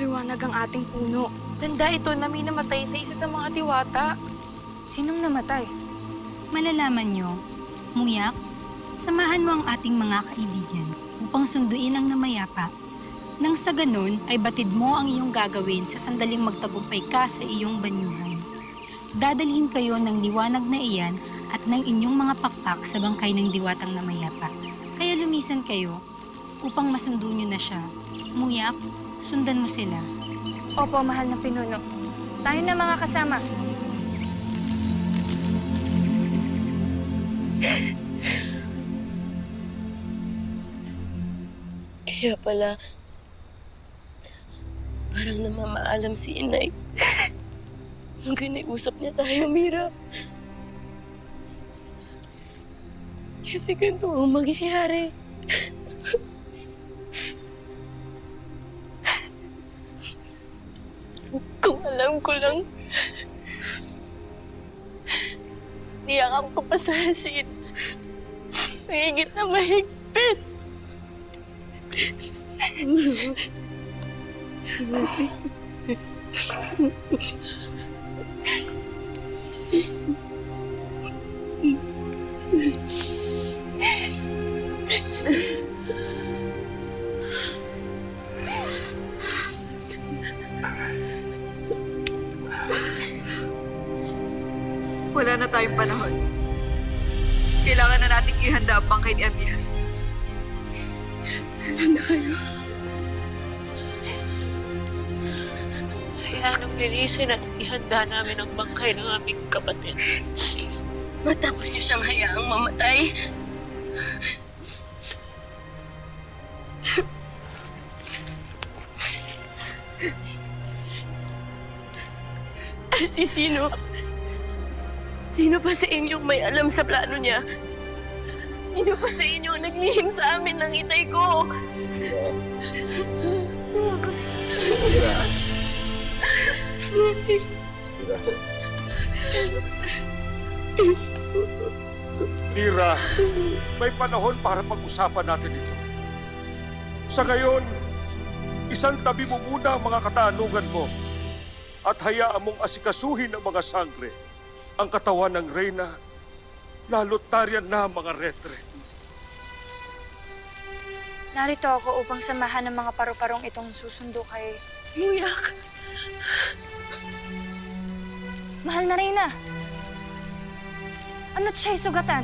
maliwanag ang ating puno. Tanda ito na may namatay sa isa sa mga diwata. Sinong namatay? Malalaman nyo, Muyak, samahan mo ang ating mga kaibigan upang sunduin ang namayapa. Nang sa ganun ay batid mo ang iyong gagawin sa sandaling magtagumpay ka sa iyong banyuhan. Dadalhin kayo ng liwanag na iyan at ng inyong mga pakpak sa bangkay ng diwatang namayapa. Kaya lumisan kayo upang masundo nyo na siya. Muyak, sundan mo sila. Opo, mahal na pinuno. Tayo na mga kasama. Kaya pala, parang namamaalam si Inay. Nung kinausap niya tayo, Mira. Kasi ganito ang mangyayari. Kung alam ko lang, niyakap ko pa sa asin. Mahigit na mahigpit. Wala na tayong panahon. Kailangan na nating ihanda ang bangkay ni Amir. Ano na kayo? Hayaan ang linisin at ihanda namin ang bangkay ng aming kapatid. Matapos niyo siyang hayaang mamatay. At sino pa sa inyong may alam sa plano niya? Sino pa sa inyo ang naglihim sa amin ng itay ko? Mira. Mira, may panahon para pag-usapan natin ito. Sa ngayon, isang tabi mo muna ang mga katanungan mo at hayaan mong asikasuhin ang mga sangre, ang katawan ng Reyna, lalo't tariyan na mga retre. Narito ako upang samahan ng mga paru-parong itong susundo kay... Muyak! Mahal na Reyna! Ano't siya'y sugatan?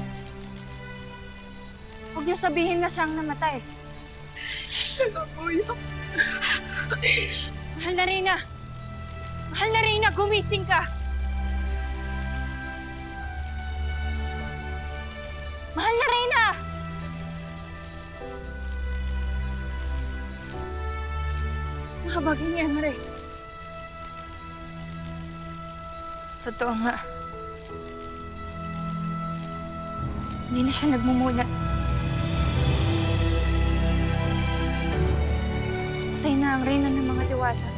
Huwag niyo sabihin na siyang namatay. Siya na, Muyak! Mahal na Reyna! Mahal na Reyna, gumising ka! Mahal na Reyna! Nakabagay niya, Mare. Totoo nga. Hindi na siya nagmumulat. Patay na ang Reyna ng mga diwata.